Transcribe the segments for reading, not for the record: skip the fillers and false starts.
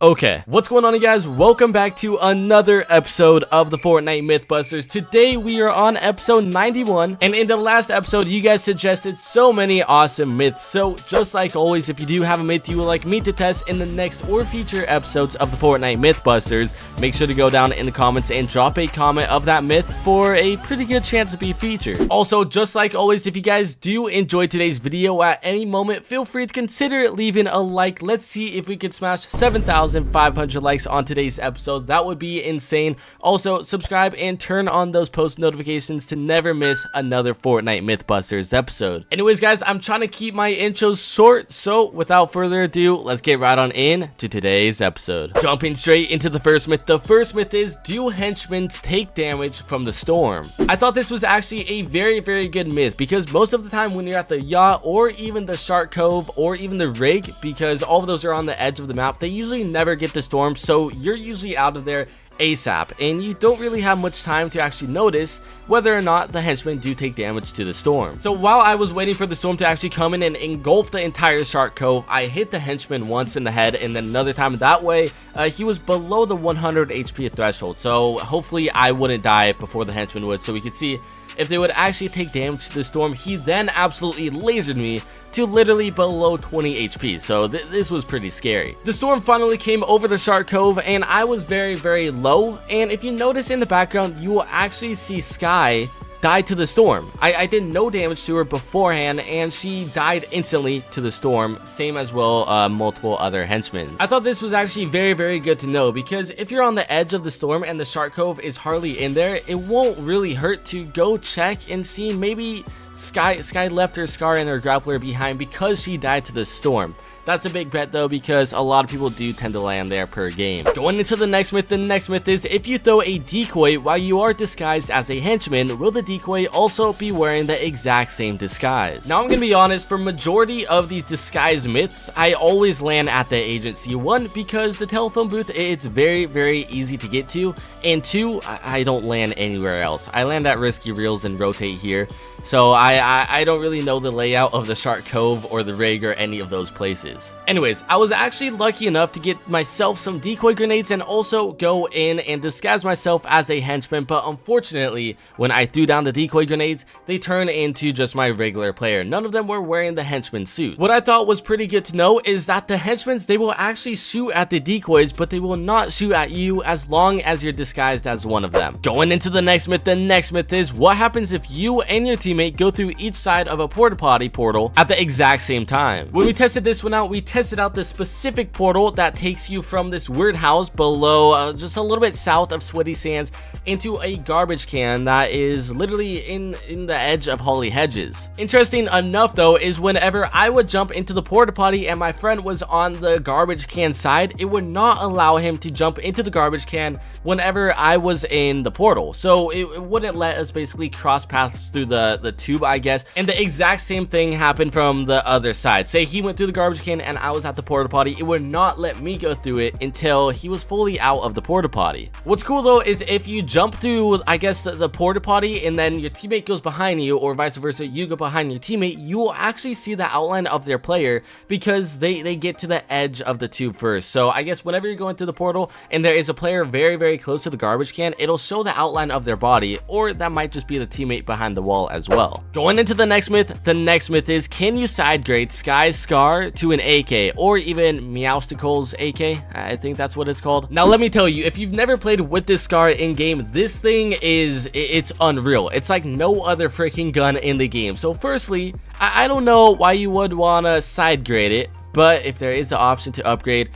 Okay, what's going on, you guys? Welcome back to another episode of the Fortnite Mythbusters. Today we are on episode 91, and in the last episode you guys suggested so many awesome myths. So just like always, if you do have a myth you would like me to test in the next or future episodes of the Fortnite Mythbusters, make sure to go down in the comments and drop a comment of that myth for a pretty good chance to be featured. Also, just like always, if you guys do enjoy today's video at any moment, feel free to consider leaving a like. Let's see if we could smash 7,500 likes on today's episode. That would be insane. Also, subscribe and turn on those post notifications to never miss another Fortnite Mythbusters episode. Anyways, guys, I'm trying to keep my intros short, so without further ado, let's get right on in to today's episode. Jumping straight into the first myth. The first myth is, do henchmen take damage from the storm? I thought this was actually a very good myth, because most of the time when you're at the yacht or even the Shark Cove or even the rig, because all of those are on the edge of the map, they usually never get the storm, so you're usually out of there ASAP, and you don't really have much time to actually notice whether or not the henchmen do take damage to the storm. So while I was waiting for the storm to actually come in and engulf the entire Shark Cove, I hit the henchman once in the head, and then another time that way he was below the 100 HP threshold, so hopefully I wouldn't die before the henchman would, so we could see if they would actually take damage to the storm. He then absolutely lasered me to literally below 20 HP, so this was pretty scary. The storm finally came over the Shark Cove, and I was very low, and if you notice in the background, you will actually see Skye died to the storm. I did no damage to her beforehand, and she died instantly to the storm, same as well multiple other henchmen. I thought this was actually very good to know, because if you're on the edge of the storm and the Shark Cove is hardly in there, it won't really hurt to go check and see maybe Skye left her Scar and her grappler behind because she died to the storm. That's a big bet though, because a lot of people do tend to land there per game. Going into the next myth, is, if you throw a decoy while you are disguised as a henchman, will the decoy also be wearing the exact same disguise? Now I'm gonna be honest, for majority of these disguise myths, I always land at the agency. One, because the telephone booth, it's very easy to get to, and two, I don't land anywhere else. I land at Risky Reels and rotate here. So I don't really know the layout of the Shark Cove or the rig or any of those places. Anyways, I was actually lucky enough to get myself some decoy grenades and also go in and disguise myself as a henchman, but unfortunately, when I threw down the decoy grenades, they turned into just my regular player. None of them were wearing the henchman suit. What I thought was pretty good to know is that the henchmen, they will actually shoot at the decoys, but they will not shoot at you as long as you're disguised as one of them. Going into the next myth is, what happens if you and your teammate go through each side of a porta potty portal at the exact same time? When we tested this one out, we tested out the specific portal that takes you from this weird house below, just a little bit south of Sweaty Sands, into a garbage can that is literally in the edge of Holly Hedges. Interesting enough though, is whenever I would jump into the porta potty and my friend was on the garbage can side, it would not allow him to jump into the garbage can whenever I was in the portal, so it wouldn't let us basically cross paths through the tube, I guess. And the exact same thing happened from the other side. Say he went through the garbage can and I was at the porta potty, it would not let me go through it until he was fully out of the porta potty. What's cool though is if you jump through, I guess, the porta potty and then your teammate goes behind you, or vice versa, you go behind your teammate, you will actually see the outline of their player because they get to the edge of the tube first. So I guess whenever you're going through the portal and there is a player very close to the garbage can, it'll show the outline of their body, or that might just be the teammate behind the wall as well. Going into the next myth is, can you side grade Skye's Scar to an AK, or even Meowsticle's AK? I think that's what it's called. Now let me tell you, if you've never played with this Scar in game, this thing it's unreal. It's like no other freaking gun in the game. So firstly, I don't know why you would want to side grade it, but if there is the option to upgrade,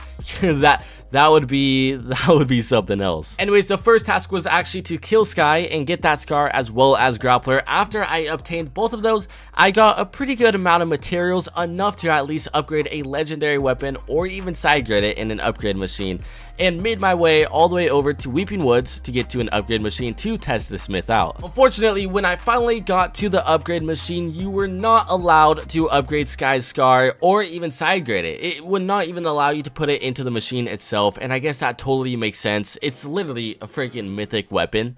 that would be something else. Anyways, the first task was actually to kill Skye and get that Scar as well as Grappler. After I obtained both of those, I got a pretty good amount of materials, enough to at least upgrade a legendary weapon or even side grade it in an upgrade machine, and made my way all the way over to Weeping Woods to get to an upgrade machine to test this myth out. Unfortunately, when I finally got to the upgrade machine, you were not allowed to upgrade Skye's Scar or even side grade it. It would not even allow you to put it into the machine itself, and I guess that totally makes sense. It's literally a freaking mythic weapon.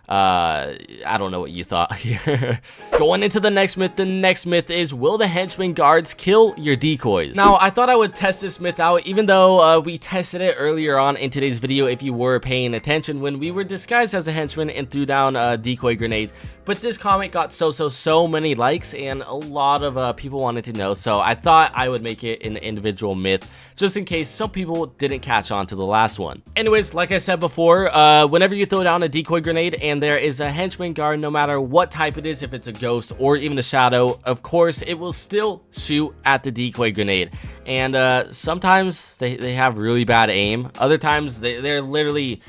I don't know what you thought here. Going into the next myth is, will the henchman guards kill your decoys? Now, I thought I would test this myth out, even though we tested it earlier on in today's video if you were paying attention when we were disguised as a henchman and threw down decoy grenades. But this comment got so many likes, and a lot of people wanted to know, so I thought I would make it an individual myth just in case some people didn't catch on to the last one. Anyways, like I said before, whenever you throw down a decoy grenade and there is a henchman guard, no matter what type it is, if it's a ghost or even a shadow, of course it will still shoot at the decoy grenade. And sometimes they have really bad aim. Other times they're literally,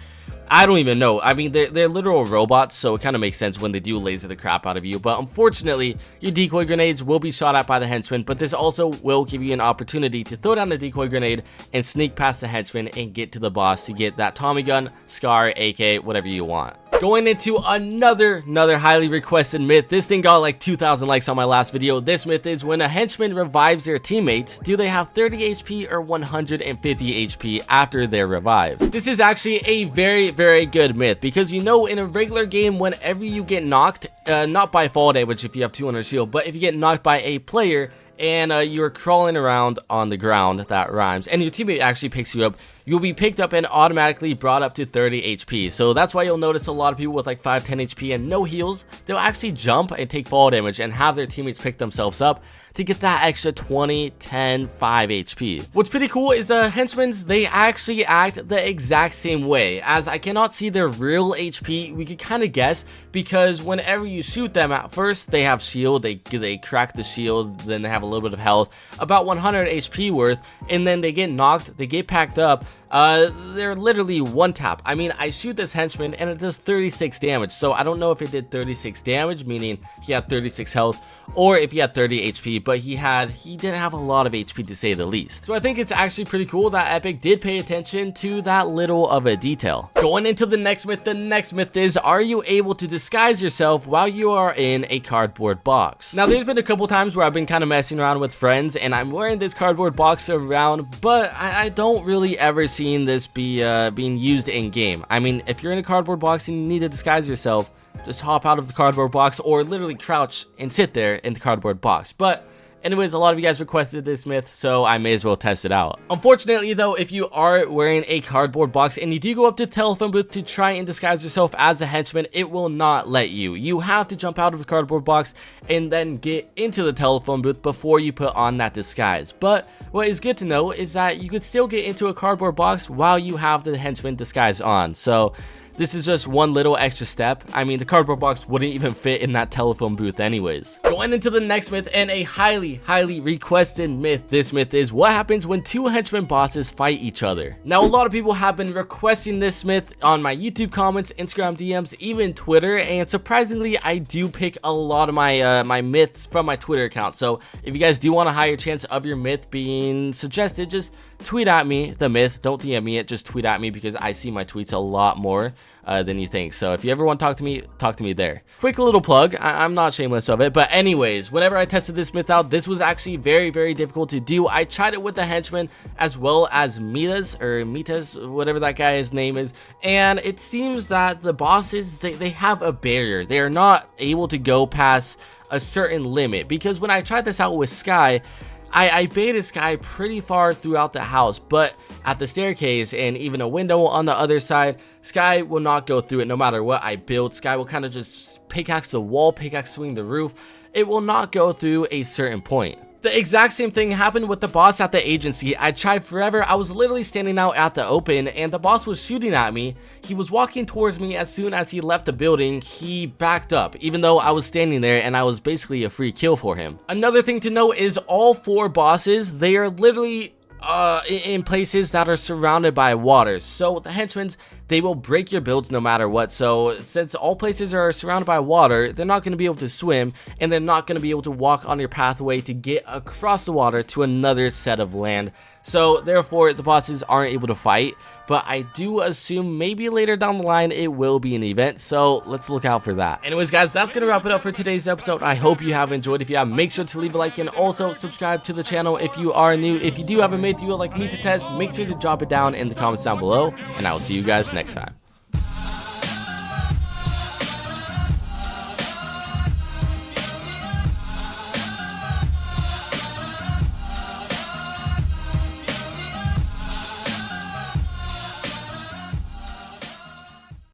I don't even know. I mean, they're literal robots, so it kind of makes sense when they do laser the crap out of you. But unfortunately, your decoy grenades will be shot at by the henchman, but this also will give you an opportunity to throw down the decoy grenade and sneak past the henchman and get to the boss to get that Tommy gun, Scar, AK, whatever you want. Going into another highly requested myth. This thing got like 2,000 likes on my last video. This myth is, when a henchman revives their teammates, do they have 30 HP or 150 HP after they're revived? This is actually a very good myth, because you know, in a regular game, whenever you get knocked, not by fall damage if you have 200 shield, but if you get knocked by a player and you're crawling around on the ground, that rhymes, and your teammate actually picks you up, you'll be picked up and automatically brought up to 30 HP. So that's why you'll notice a lot of people with like 5-10 HP and no heals, they'll actually jump and take fall damage and have their teammates pick themselves up to get that extra 20, 10, 5 HP. What's pretty cool is the henchmen, they actually act the exact same way. As I cannot see their real HP, we could kind of guess, because whenever you shoot them at first, they have shield, they crack the shield, then they have a little bit of health, about 100 HP worth, and then they get knocked, they get packed up. They're literally one tap. I mean, I shoot this henchman and it does 36 damage. So I don't know if it did 36 damage, meaning he had 36 health, or if he had 30 HP, but he didn't have a lot of HP, to say the least. So I think it's actually pretty cool that Epic did pay attention to that little of a detail. Going into the next myth is, are you able to disguise yourself while you are in a cardboard box? Now, there's been a couple times where I've been kind of messing around with friends and I'm wearing this cardboard box around, but I don't really ever see this being used in game. I mean, if you're in a cardboard box and you need to disguise yourself, just hop out of the cardboard box or literally crouch and sit there in the cardboard box. But anyways, a lot of you guys requested this myth, so I may as well test it out. Unfortunately though, if you are wearing a cardboard box and you do go up to the telephone booth to try and disguise yourself as a henchman, it will not let you. You have to jump out of the cardboard box and then get into the telephone booth before you put on that disguise. But what is good to know is that you could still get into a cardboard box while you have the henchman disguise on. So this is just one little extra step. I mean, the cardboard box wouldn't even fit in that telephone booth anyways. Going into the next myth, and a highly requested myth. This myth is, what happens when two henchman bosses fight each other? Now, a lot of people have been requesting this myth on my YouTube comments, Instagram DMs, even Twitter, and surprisingly, I do pick a lot of my my myths from my Twitter account. So if you guys do want a higher chance of your myth being suggested, just tweet at me the myth. Don't DM me it, just tweet at me, because I see my tweets a lot more than you think. So if you ever want to talk to me there. Quick little plug, I'm not shameless of it, but anyways, whenever I tested this myth out, this was actually very difficult to do. I tried it with the henchman as well as Mitas, whatever that guy's name is, and it seems that the bosses, they have a barrier. They are not able to go past a certain limit, because when I tried this out with Sky, I baited Sky pretty far throughout the house, but at the staircase and even a window on the other side, Sky will not go through it no matter what I build. Sky will kind of just pickaxe the wall, pickaxe swing the roof. It will not go through a certain point. The exact same thing happened with the boss at the agency. I tried forever. I was literally standing out at the open and the boss was shooting at me. He was walking towards me. As soon as he left the building, he backed up, even though I was standing there and I was basically a free kill for him. Another thing to note is all 4 bosses, they are literally in places that are surrounded by water. So the henchmen, they will break your builds no matter what. So since all places are surrounded by water, they're not going to be able to swim, and they're not going to be able to walk on your pathway to get across the water to another set of land. So therefore the bosses aren't able to fight, but I do assume maybe later down the line it will be an event, so let's look out for that. Anyways guys, that's gonna wrap it up for today's episode. I hope you have enjoyed. If you have, make sure to leave a like and also subscribe to the channel if you are new. If you do have a myth you would like me to test, make sure to drop it down in the comments down below, and I will see you guys next time.